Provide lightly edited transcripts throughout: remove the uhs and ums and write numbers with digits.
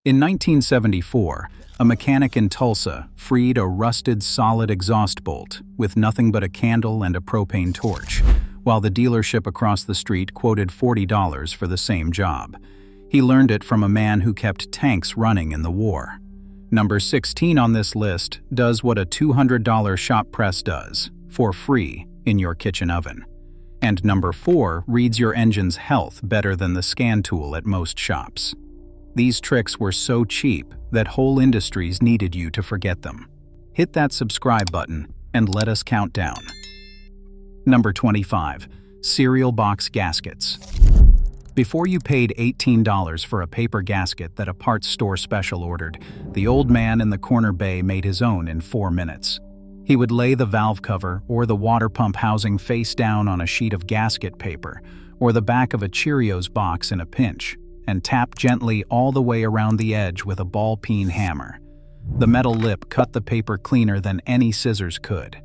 In 1974, a mechanic in Tulsa freed a rusted solid exhaust bolt with nothing but a candle and a propane torch, while the dealership across the street quoted $40 for the same job. He learned it from a man who kept tanks running in the war. Number 16 on this list does what a $200 shop press does, for free, in your kitchen oven. And number 4 reads your engine's health better than the scan tool at most shops. These tricks were so cheap that whole industries needed you to forget them. Hit that subscribe button and let us count down. Number 25. Cereal box gaskets. Before you paid $18 for a paper gasket that a parts store special ordered, the old man in the corner bay made his own in 4 minutes. He would lay the valve cover or the water pump housing face down on a sheet of gasket paper or the back of a Cheerios box in a pinch, and tap gently all the way around the edge with a ball-peen hammer. The metal lip cut the paper cleaner than any scissors could.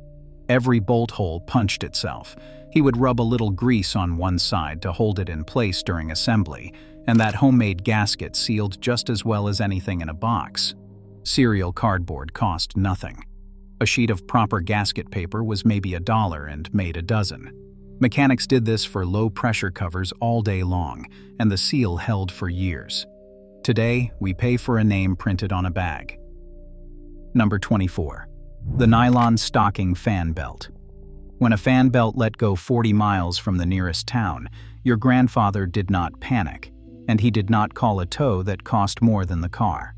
Every bolt hole punched itself. He would rub a little grease on one side to hold it in place during assembly, and that homemade gasket sealed just as well as anything in a box. Cereal cardboard cost nothing. A sheet of proper gasket paper was maybe $1 and made a dozen. Mechanics did this for low-pressure covers all day long, and the seal held for years. Today, we pay for a name printed on a bag. Number 24. The nylon stocking fan belt. When a fan belt let go 40 miles from the nearest town, your grandfather did not panic, and he did not call a tow that cost more than the car.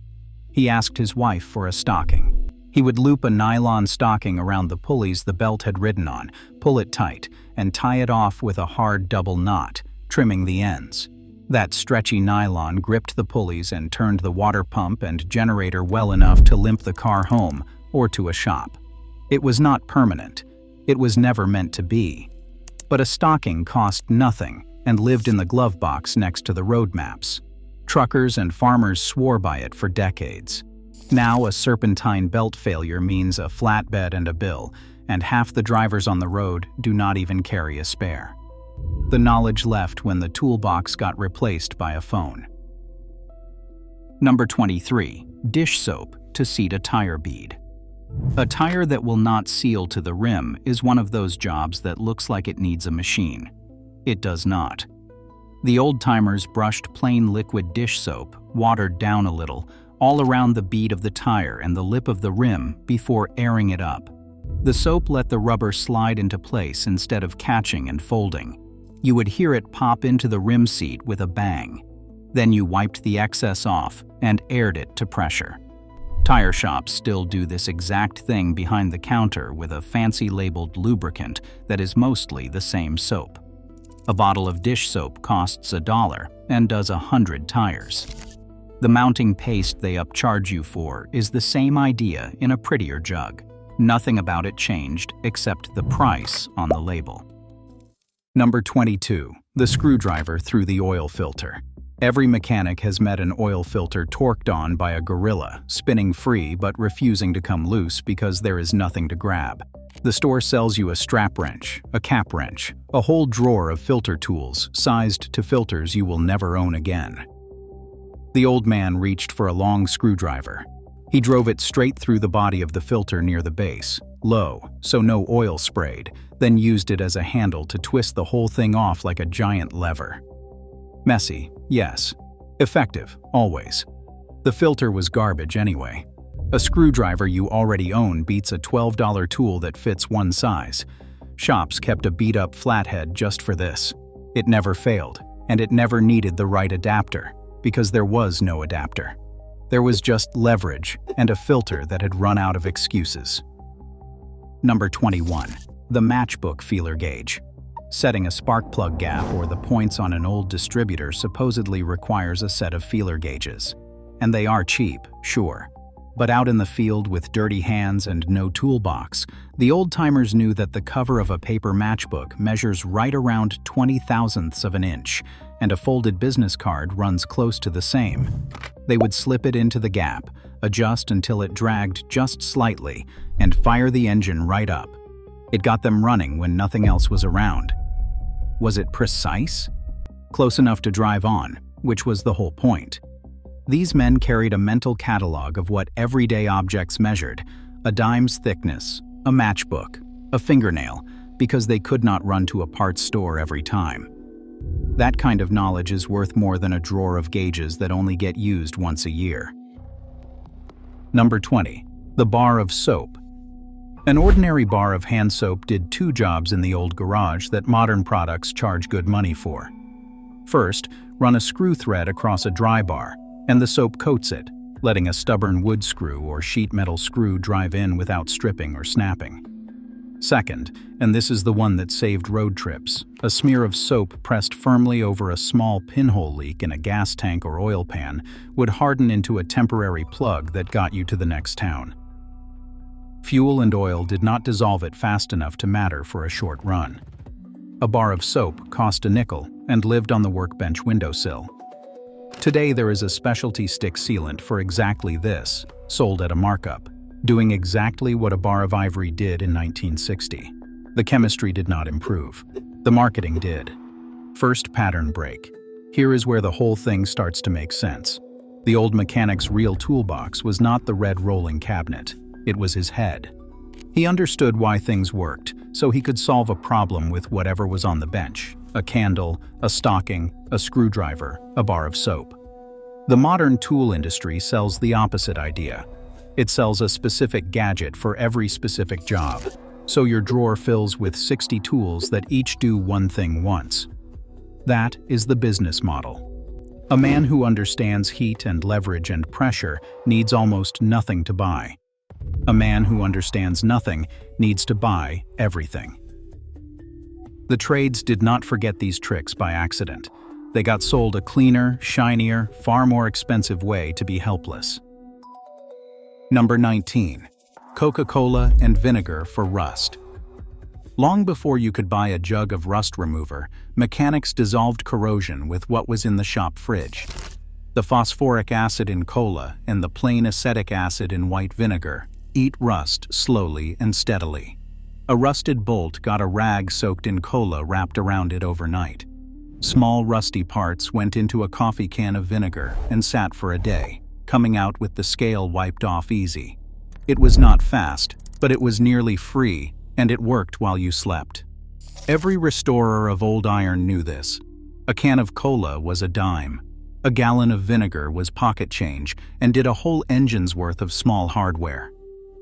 He asked his wife for a stocking. He would loop a nylon stocking around the pulleys the belt had ridden on, pull it tight, and tie it off with a hard double knot, trimming the ends. That stretchy nylon gripped the pulleys and turned the water pump and generator well enough to limp the car home or to a shop. It was not permanent. It was never meant to be. But a stocking cost nothing and lived in the glove box next to the road maps. Truckers and farmers swore by it for decades. Now a serpentine belt failure means a flatbed and a bill, and half the drivers on the road do not even carry a spare. The knowledge left when the toolbox got replaced by a phone. Number 23. Dish soap to seat a tire bead. A tire that will not seal to the rim is one of those jobs that looks like it needs a machine. It does not. The old-timers brushed plain liquid dish soap, watered down a little, all around the bead of the tire and the lip of the rim before airing it up. The soap let the rubber slide into place instead of catching and folding. You would hear it pop into the rim seat with a bang. Then you wiped the excess off and aired it to pressure. Tire shops still do this exact thing behind the counter with a fancy labeled lubricant that is mostly the same soap. A bottle of dish soap costs $1 and does 100 tires. The mounting paste they upcharge you for is the same idea in a prettier jug. Nothing about it changed except the price on the label. Number 22. The screwdriver through the oil filter. Every mechanic has met an oil filter torqued on by a gorilla, spinning free but refusing to come loose because there is nothing to grab. The store sells you a strap wrench, a cap wrench, a whole drawer of filter tools sized to filters you will never own again. The old man reached for a long screwdriver. He drove it straight through the body of the filter near the base, low, so no oil sprayed, then used it as a handle to twist the whole thing off like a giant lever. Messy, yes. Effective, always. The filter was garbage anyway. A screwdriver you already own beats a $12 tool that fits one size. Shops kept a beat-up flathead just for this. It never failed, and it never needed the right adapter, because there was no adapter. There was just leverage and a filter that had run out of excuses. Number 21. The matchbook feeler gauge. Setting a spark plug gap or the points on an old distributor supposedly requires a set of feeler gauges. And they are cheap, sure. But out in the field with dirty hands and no toolbox, the old-timers knew that the cover of a paper matchbook measures right around 20/1000ths of an inch, and a folded business card runs close to the same. They would slip it into the gap, adjust until it dragged just slightly, and fire the engine right up. It got them running when nothing else was around. Was it precise? Close enough to drive on, which was the whole point. These men carried a mental catalog of what everyday objects measured: a dime's thickness, a matchbook, a fingernail, because they could not run to a parts store every time. That kind of knowledge is worth more than a drawer of gauges that only get used once a year. Number 20. The bar of soap. An ordinary bar of hand soap did two jobs in the old garage that modern products charge good money for. First, run a screw thread across a dry bar, and the soap coats it, letting a stubborn wood screw or sheet metal screw drive in without stripping or snapping. Second, and this is the one that saved road trips, a smear of soap pressed firmly over a small pinhole leak in a gas tank or oil pan would harden into a temporary plug that got you to the next town. Fuel and oil did not dissolve it fast enough to matter for a short run. A bar of soap cost a nickel and lived on the workbench windowsill. Today there is a specialty stick sealant for exactly this, sold at a markup, doing exactly what a bar of ivory did in 1960. The chemistry did not improve. The marketing did. First pattern break. Here is where the whole thing starts to make sense. The old mechanic's real toolbox was not the red rolling cabinet. It was his head. He understood why things worked, so he could solve a problem with whatever was on the bench: a candle, a stocking, a screwdriver, a bar of soap. The modern tool industry sells the opposite idea. It sells a specific gadget for every specific job, so your drawer fills with 60 tools that each do one thing once. That is the business model. A man who understands heat and leverage and pressure needs almost nothing to buy. A man who understands nothing needs to buy everything. The trades did not forget these tricks by accident. They got sold a cleaner, shinier, far more expensive way to be helpless. Number 19. Coca-Cola and vinegar for rust. Long before you could buy a jug of rust remover, mechanics dissolved corrosion with what was in the shop fridge. The phosphoric acid in cola and the plain acetic acid in white vinegar eat rust slowly and steadily. A rusted bolt got a rag soaked in cola wrapped around it overnight. Small rusty parts went into a coffee can of vinegar and sat for a day, coming out with the scale wiped off easy. It was not fast, but it was nearly free, and it worked while you slept. Every restorer of old iron knew this. A can of cola was a dime. A gallon of vinegar was pocket change and did a whole engine's worth of small hardware.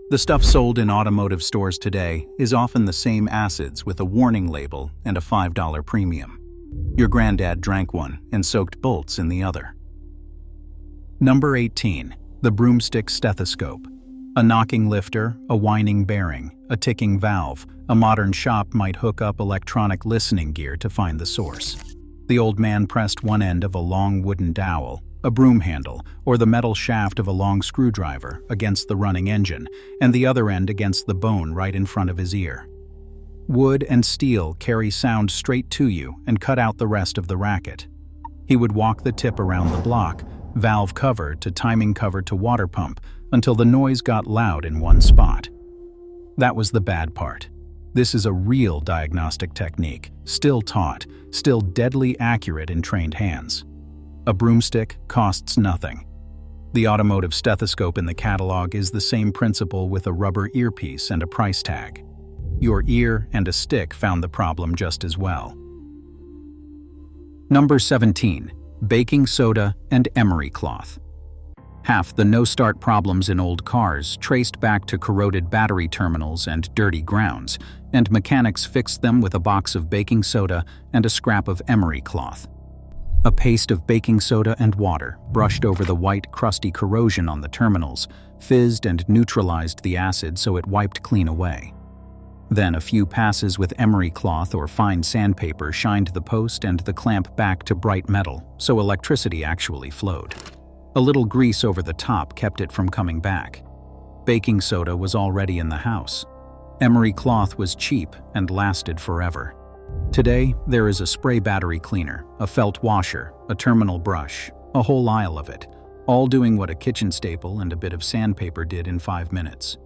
The stuff sold in automotive stores today is often the same acids with a warning label and a $5 premium. Your granddad drank one and soaked bolts in the other. Number 18. The broomstick stethoscope. A knocking lifter, a whining bearing, a ticking valve. A modern shop might hook up electronic listening gear to find the source. The old man pressed one end of a long wooden dowel, a broom handle, or the metal shaft of a long screwdriver against the running engine, and the other end against the bone right in front of his ear. Wood and steel carry sound straight to you and cut out the rest of the racket. He would walk the tip around the block, valve cover to timing cover to water pump, until the noise got loud in one spot. That was the bad part. This is a real diagnostic technique, still taught, still deadly accurate in trained hands. A broomstick costs nothing. The automotive stethoscope in the catalog is the same principle with a rubber earpiece and a price tag. Your ear and a stick found the problem just as well. Number 17. Baking soda and emery cloth. Half the no-start problems in old cars traced back to corroded battery terminals and dirty grounds, and mechanics fixed them with a box of baking soda and a scrap of emery cloth. A paste of baking soda and water brushed over the white, crusty corrosion on the terminals, fizzed and neutralized the acid so it wiped clean away. Then a few passes with emery cloth or fine sandpaper shined the post and the clamp back to bright metal, so electricity actually flowed. A little grease over the top kept it from coming back. Baking soda was already in the house. Emery cloth was cheap and lasted forever. Today, there is a spray battery cleaner, a felt washer, a terminal brush, a whole aisle of it, all doing what a kitchen staple and a bit of sandpaper did in 5 minutes.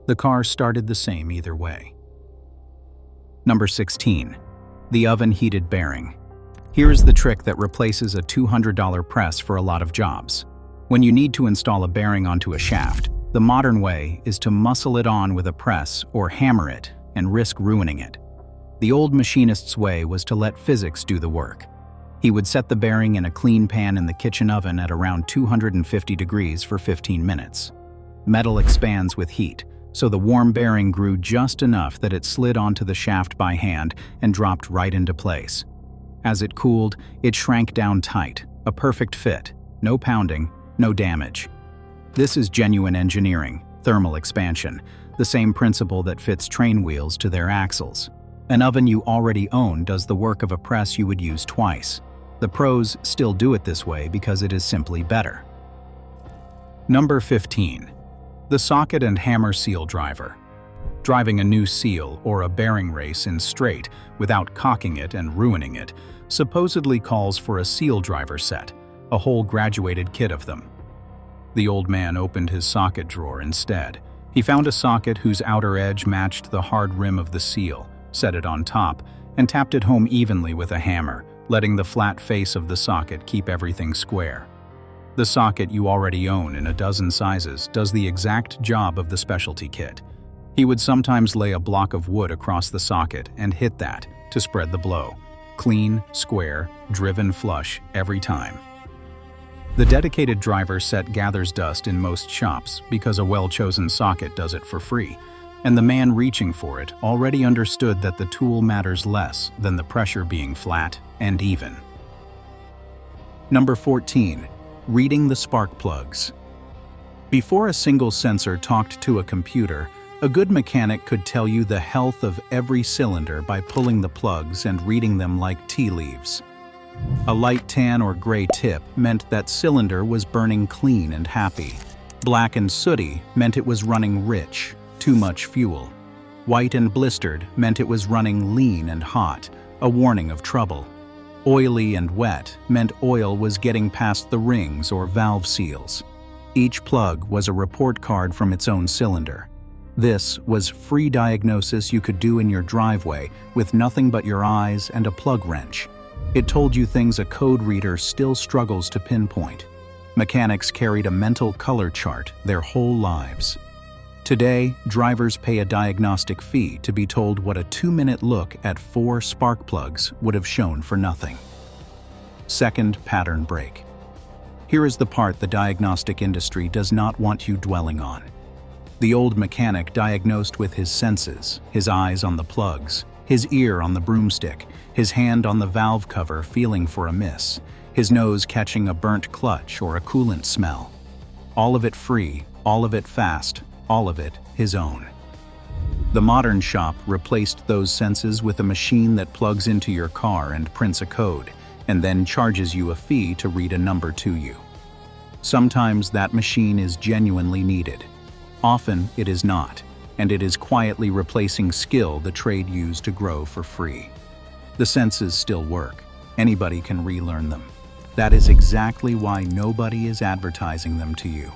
The car started the same either way. Number 16. The oven-heated bearing. Here's the trick that replaces a $200 press for a lot of jobs. When you need to install a bearing onto a shaft, the modern way is to muscle it on with a press or hammer it and risk ruining it. The old machinist's way was to let physics do the work. He would set the bearing in a clean pan in the kitchen oven at around 250 degrees for 15 minutes. Metal expands with heat, so the warm bearing grew just enough that it slid onto the shaft by hand and dropped right into place. As it cooled, it shrank down tight, a perfect fit, no pounding, no damage. This is genuine engineering, thermal expansion, the same principle that fits train wheels to their axles. An oven you already own does the work of a press you would use twice. The pros still do it this way because it is simply better. Number 15. The socket and hammer seal driver. Driving a new seal or a bearing race in straight without cocking it and ruining it supposedly calls for a seal driver set, a whole graduated kit of them. The old man opened his socket drawer instead. He found a socket whose outer edge matched the hard rim of the seal, set it on top, and tapped it home evenly with a hammer, letting the flat face of the socket keep everything square. The socket you already own in a dozen sizes does the exact job of the specialty kit. He would sometimes lay a block of wood across the socket and hit that to spread the blow. Clean, square, driven flush every time. The dedicated driver set gathers dust in most shops because a well-chosen socket does it for free, and the man reaching for it already understood that the tool matters less than the pressure being flat and even. Number 14. Reading the spark plugs. Before a single sensor talked to a computer, a good mechanic could tell you the health of every cylinder by pulling the plugs and reading them like tea leaves. A light tan or gray tip meant that cylinder was burning clean and happy. Black and sooty meant it was running rich, too much fuel. White and blistered meant it was running lean and hot, a warning of trouble. Oily and wet meant oil was getting past the rings or valve seals. Each plug was a report card from its own cylinder. This was free diagnosis you could do in your driveway with nothing but your eyes and a plug wrench. It told you things a code reader still struggles to pinpoint. Mechanics carried a mental color chart their whole lives. Today, drivers pay a diagnostic fee to be told what a 2-minute look at 4 spark plugs would have shown for nothing. Second pattern break. Here is the part the diagnostic industry does not want you dwelling on. The old mechanic diagnosed with his senses, his eyes on the plugs, his ear on the broomstick, his hand on the valve cover feeling for a miss, his nose catching a burnt clutch or a coolant smell. All of it free, all of it fast, all of it his own. The modern shop replaced those senses with a machine that plugs into your car and prints a code, and then charges you a fee to read a number to you. Sometimes that machine is genuinely needed. Often it is not, and it is quietly replacing skill the trade used to grow for free. The senses still work. Anybody can relearn them. That is exactly why nobody is advertising them to you.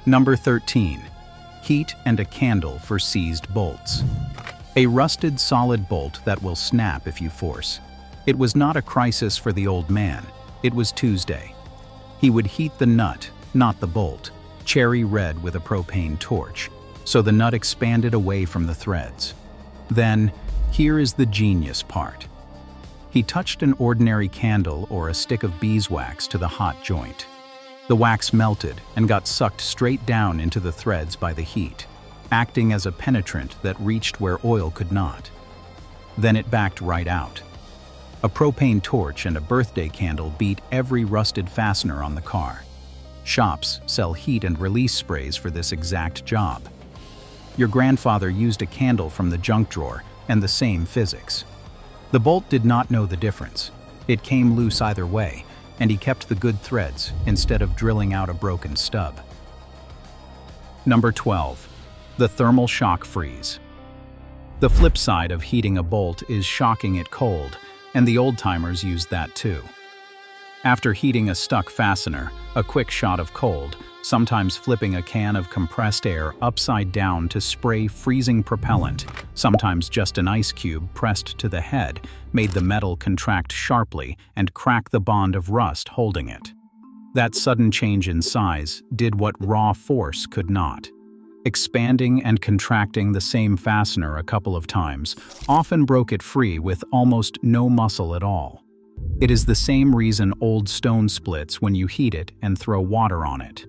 Number 13. Heat and a candle for seized bolts. A rusted solid bolt that will snap if you force. It was not a crisis for the old man. It was Tuesday. He would heat the nut, not the bolt, cherry red with a propane torch, so the nut expanded away from the threads. Then, here is the genius part. He touched an ordinary candle or a stick of beeswax to the hot joint. The wax melted and got sucked straight down into the threads by the heat, acting as a penetrant that reached where oil could not. Then it backed right out. A propane torch and a birthday candle beat every rusted fastener on the car. Shops sell heat and release sprays for this exact job. Your grandfather used a candle from the junk drawer and the same physics. The bolt did not know the difference. It came loose either way, and he kept the good threads instead of drilling out a broken stub. Number 12. The thermal shock freeze. The flip side of heating a bolt is shocking it cold, and the old-timers used that too. After heating a stuck fastener, a quick shot of cold, sometimes flipping a can of compressed air upside down to spray freezing propellant, sometimes just an ice cube pressed to the head, made the metal contract sharply and crack the bond of rust holding it. That sudden change in size did what raw force could not. Expanding and contracting the same fastener a couple of times often broke it free with almost no muscle at all. It is the same reason old stone splits when you heat it and throw water on it.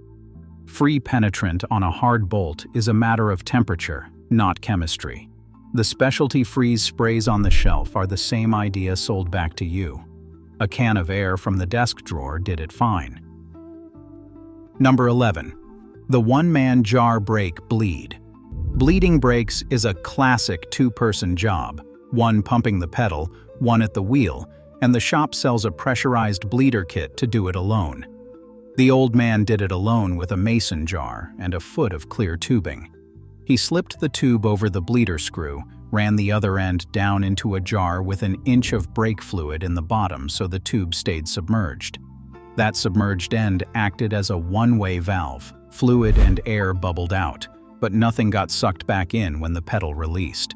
Free penetrant on a hard bolt is a matter of temperature, not chemistry. The specialty freeze sprays on the shelf are the same idea sold back to you. A can of air from the desk drawer did it fine. Number 11. The one-man jar brake bleed. Bleeding brakes is a classic two-person job, one pumping the pedal, one at the wheel, and the shop sells a pressurized bleeder kit to do it alone. The old man did it alone with a mason jar and a foot of clear tubing. He slipped the tube over the bleeder screw, ran the other end down into a jar with an inch of brake fluid in the bottom so the tube stayed submerged. That submerged end acted as a one-way valve. Fluid and air bubbled out, but nothing got sucked back in when the pedal released.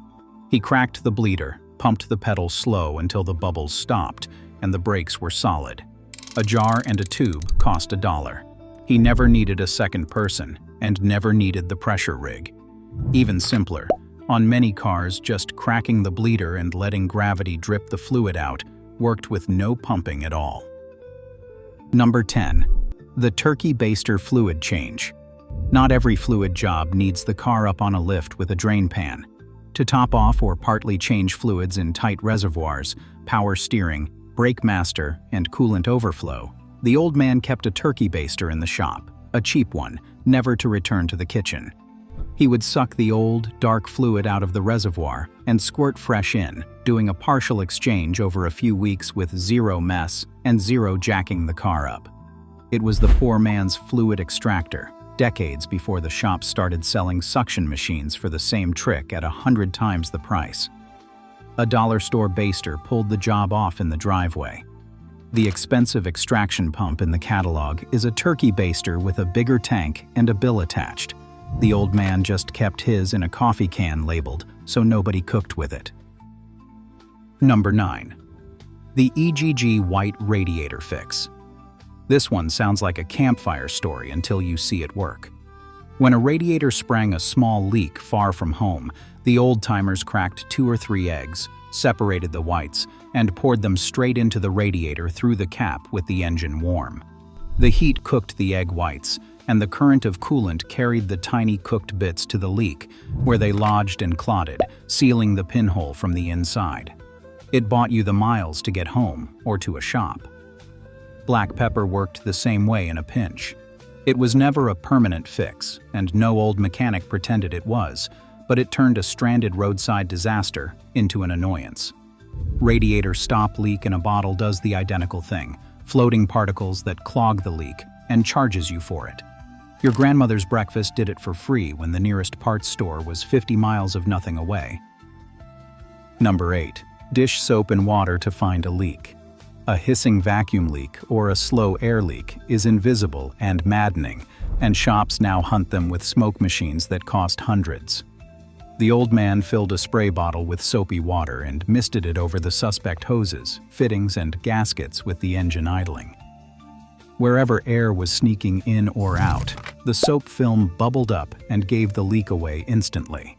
He cracked the bleeder, pumped the pedal slow until the bubbles stopped, and the brakes were solid. A jar and a tube cost $1. He never needed a second person, and never needed the pressure rig. Even simpler, on many cars just cracking the bleeder and letting gravity drip the fluid out worked with no pumping at all. Number 10. The turkey baster fluid change. Not every fluid job needs the car up on a lift with a drain pan. To top off or partly change fluids in tight reservoirs, power steering, brake master, and coolant overflow, the old man kept a turkey baster in the shop, a cheap one, never to return to the kitchen. He would suck the old, dark fluid out of the reservoir and squirt fresh in, doing a partial exchange over a few weeks with zero mess and zero jacking the car up. It was the poor man's fluid extractor, decades before the shop started selling suction machines for the same trick at 100 times the price. A dollar store baster pulled the job off in the driveway. The expensive extraction pump in the catalog is a turkey baster with a bigger tank and a bill attached. The old man just kept his in a coffee can labeled, so nobody cooked with it. Number 9. The EGG white radiator fix. This one sounds like a campfire story until you see it work. When a radiator sprang a small leak far from home, the old-timers cracked 2 or 3 eggs, separated the whites, and poured them straight into the radiator through the cap with the engine warm. The heat cooked the egg whites, and the current of coolant carried the tiny cooked bits to the leak, where they lodged and clotted, sealing the pinhole from the inside. It bought you the miles to get home or to a shop. Black pepper worked the same way in a pinch. It was never a permanent fix, and no old mechanic pretended it was, but it turned a stranded roadside disaster into an annoyance. Radiator stop leak in a bottle does the identical thing, floating particles that clog the leak, and charges you for it. Your grandmother's breakfast did it for free when the nearest parts store was 50 miles of nothing away. Number 8. Dish soap and water to find a leak. A hissing vacuum leak or a slow air leak is invisible and maddening, and shops now hunt them with smoke machines that cost hundreds. The old man filled a spray bottle with soapy water and misted it over the suspect hoses, fittings, and gaskets with the engine idling. Wherever air was sneaking in or out, the soap film bubbled up and gave the leak away instantly.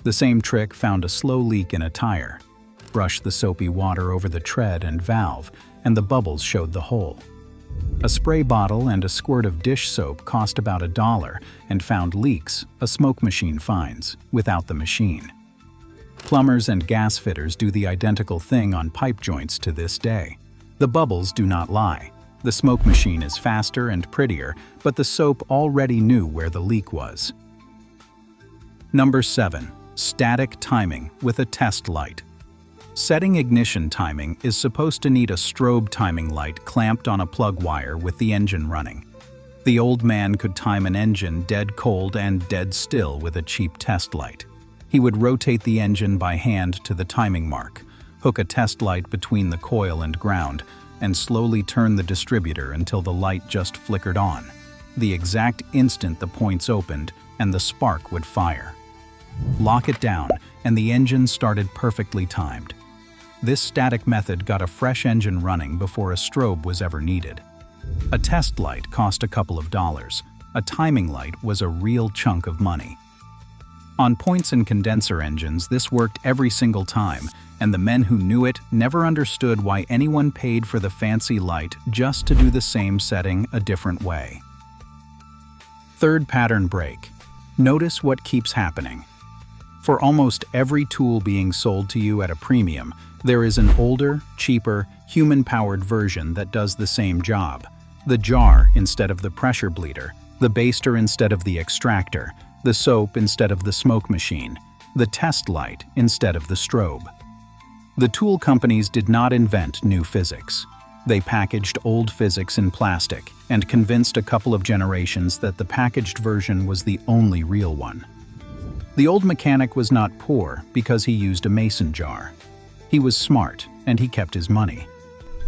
The same trick found a slow leak in a tire. Brush the soapy water over the tread and valve, and the bubbles showed the hole. A spray bottle and a squirt of dish soap cost about $1 and found leaks a smoke machine finds without the machine. Plumbers and gas fitters do the identical thing on pipe joints to this day. The bubbles do not lie. The smoke machine is faster and prettier, but the soap already knew where the leak was. Number 7. Static timing with a test light. Setting ignition timing is supposed to need a strobe timing light clamped on a plug wire with the engine running. The old man could time an engine dead cold and dead still with a cheap test light. He would rotate the engine by hand to the timing mark, hook a test light between the coil and ground, and slowly turn the distributor until the light just flickered on, the exact instant the points opened and the spark would fire. Lock it down, and the engine started perfectly timed. This static method got a fresh engine running before a strobe was ever needed. A test light cost a couple of dollars. A timing light was a real chunk of money. On points and condenser engines, this worked every single time, and the men who knew it never understood why anyone paid for the fancy light just to do the same setting a different way. Third pattern break. Notice what keeps happening. For almost every tool being sold to you at a premium, there is an older, cheaper, human-powered version that does the same job. The jar instead of the pressure bleeder, the baster instead of the extractor, the soap instead of the smoke machine, the test light instead of the strobe. The tool companies did not invent new physics. They packaged old physics in plastic and convinced a couple of generations that the packaged version was the only real one. The old mechanic was not poor because he used a mason jar. He was smart and he kept his money.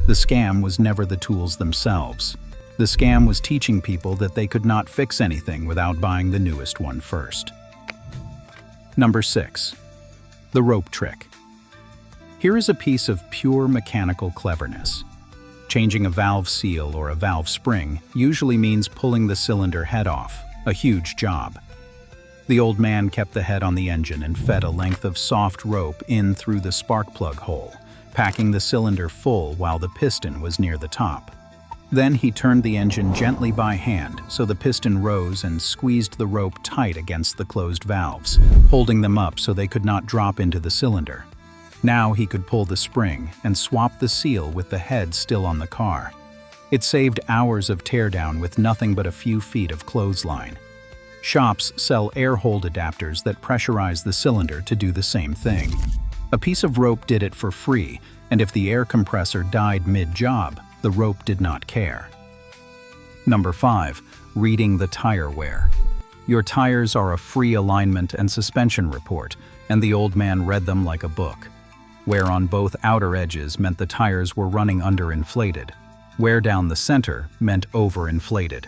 The scam was never the tools themselves. The scam was teaching people that they could not fix anything without buying the newest one first. Number 6. The rope trick. Here is a piece of pure mechanical cleverness. Changing a valve seal or a valve spring usually means pulling the cylinder head off, a huge job. The old man kept the head on the engine and fed a length of soft rope in through the spark plug hole, packing the cylinder full while the piston was near the top. Then he turned the engine gently by hand so the piston rose and squeezed the rope tight against the closed valves, holding them up so they could not drop into the cylinder. Now he could pull the spring and swap the seal with the head still on the car. It saved hours of teardown with nothing but a few feet of clothesline. Shops sell air hold adapters that pressurize the cylinder to do the same thing. A piece of rope did it for free, and if the air compressor died mid-job, the rope did not care. Number 5. Reading the tire wear. Your tires are a free alignment and suspension report, and the old man read them like a book. Wear on both outer edges meant the tires were running underinflated. Wear down the center meant overinflated.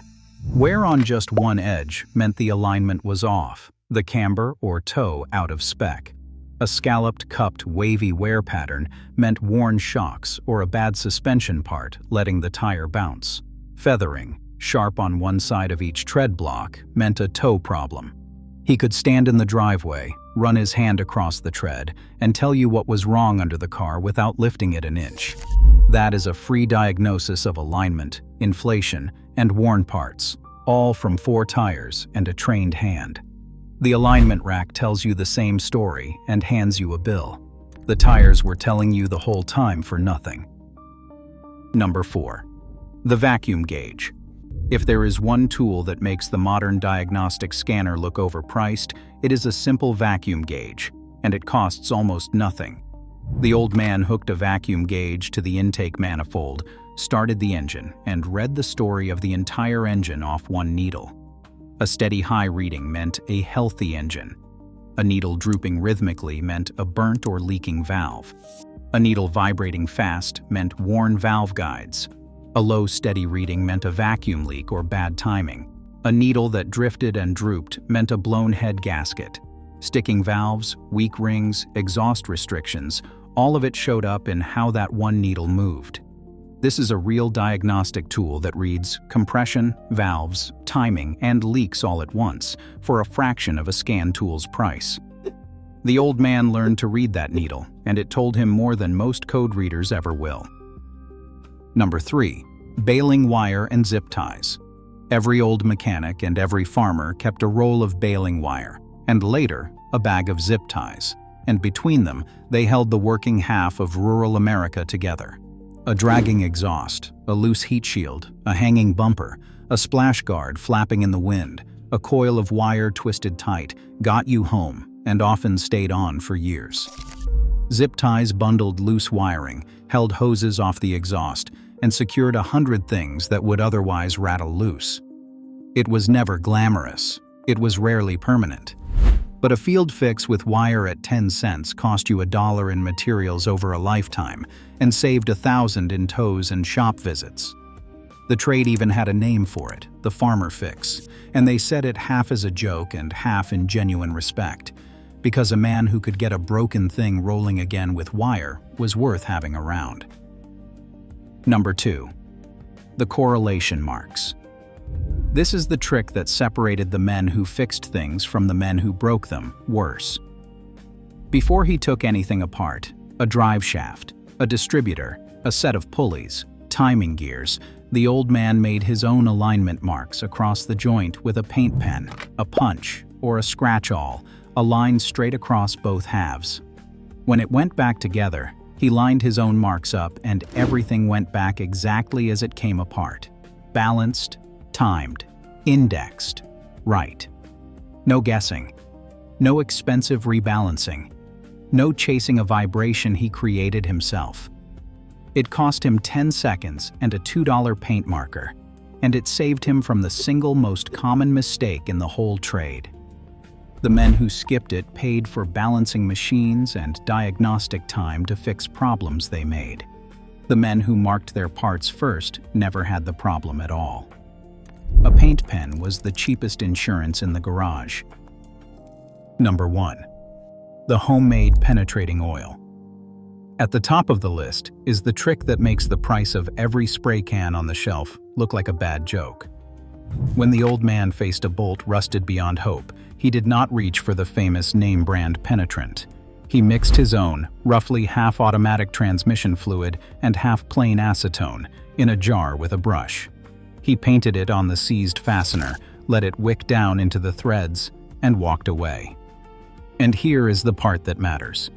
Wear on just one edge meant the alignment was off, the camber or toe out of spec. A scalloped, cupped, wavy wear pattern meant worn shocks or a bad suspension part letting the tire bounce. Feathering, sharp on one side of each tread block, meant a toe problem. He could stand in the driveway, run his hand across the tread, and tell you what was wrong under the car without lifting it an inch. That is a free diagnosis of alignment, inflation, and worn parts, all from 4 tires and a trained hand. The alignment rack tells you the same story and hands you a bill. The tires were telling you the whole time for nothing. Number 4. The vacuum gauge. If there is one tool that makes the modern diagnostic scanner look overpriced, it is a simple vacuum gauge, and it costs almost nothing. The old man hooked a vacuum gauge to the intake manifold, started the engine, and read the story of the entire engine off one needle. A steady high reading meant a healthy engine. A needle drooping rhythmically meant a burnt or leaking valve. A needle vibrating fast meant worn valve guides. A low, steady reading meant a vacuum leak or bad timing. A needle that drifted and drooped meant a blown head gasket. Sticking valves, weak rings, exhaust restrictions, all of it showed up in how that one needle moved. This is a real diagnostic tool that reads compression, valves, timing, and leaks all at once for a fraction of a scan tool's price. The old man learned to read that needle, and it told him more than most code readers ever will. Number 3. Baling wire and zip ties. Every old mechanic and every farmer kept a roll of baling wire, and later, a bag of zip ties, and between them, they held the working half of rural America together. A dragging exhaust, a loose heat shield, a hanging bumper, a splash guard flapping in the wind, a coil of wire twisted tight, got you home, and often stayed on for years. Zip ties bundled loose wiring, held hoses off the exhaust, and secured 100 things that would otherwise rattle loose. It was never glamorous. It was rarely permanent. But a field fix with wire at 10 cents cost you $1 in materials over a lifetime and saved $1,000 in tows and shop visits. The trade even had a name for it, the farmer fix, and they said it half as a joke and half in genuine respect, because a man who could get a broken thing rolling again with wire was worth having around. Number 2. the correlation marks. This is the trick that separated the men who fixed things from the men who broke them, worse. Before he took anything apart, a drive shaft, a distributor, a set of pulleys, timing gears, the old man made his own alignment marks across the joint with a paint pen, a punch, or a scratch-awl, a line straight across both halves. When it went back together, he lined his own marks up and everything went back exactly as it came apart. Balanced, timed, indexed, right. No guessing. No expensive rebalancing. No chasing a vibration he created himself. It cost him 10 seconds and a $2 paint marker, and it saved him from the single most common mistake in the whole trade. The men who skipped it paid for balancing machines and diagnostic time to fix problems they made. The men who marked their parts first never had the problem at all. A paint pen was the cheapest insurance in the garage. Number 1. The homemade penetrating oil. At the top of the list is the trick that makes the price of every spray can on the shelf look like a bad joke. When the old man faced a bolt rusted beyond hope, he did not reach for the famous name-brand penetrant. He mixed his own, roughly half automatic transmission fluid and half plain acetone, in a jar with a brush. He painted it on the seized fastener, let it wick down into the threads, and walked away. And here is the part that matters.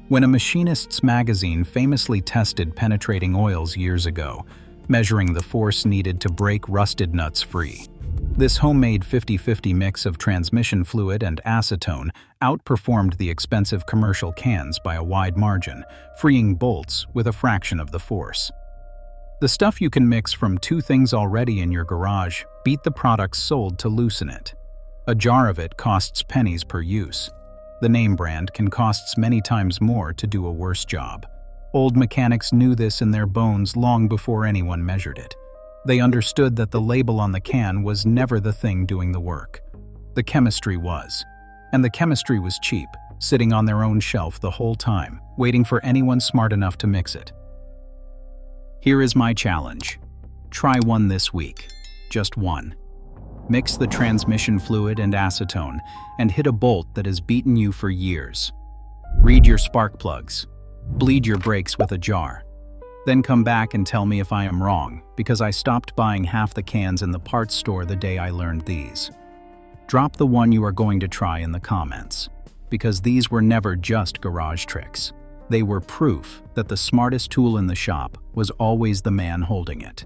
When a machinist's magazine famously tested penetrating oils years ago, measuring the force needed to break rusted nuts free, this homemade 50-50 mix of transmission fluid and acetone outperformed the expensive commercial cans by a wide margin, freeing bolts with a fraction of the force. The stuff you can mix from two things already in your garage beat the products sold to loosen it. A jar of it costs pennies per use. The name brand can cost many times more to do a worse job. Old mechanics knew this in their bones long before anyone measured it. They understood that the label on the can was never the thing doing the work. The chemistry was. And the chemistry was cheap, sitting on their own shelf the whole time, waiting for anyone smart enough to mix it. Here is my challenge. Try one this week. Just one. Mix the transmission fluid and acetone and hit a bolt that has beaten you for years. Read your spark plugs. Bleed your brakes with a jar. Then come back and tell me if I am wrong, because I stopped buying half the cans in the parts store the day I learned these. Drop the one you are going to try in the comments, because these were never just garage tricks. They were proof that the smartest tool in the shop was always the man holding it.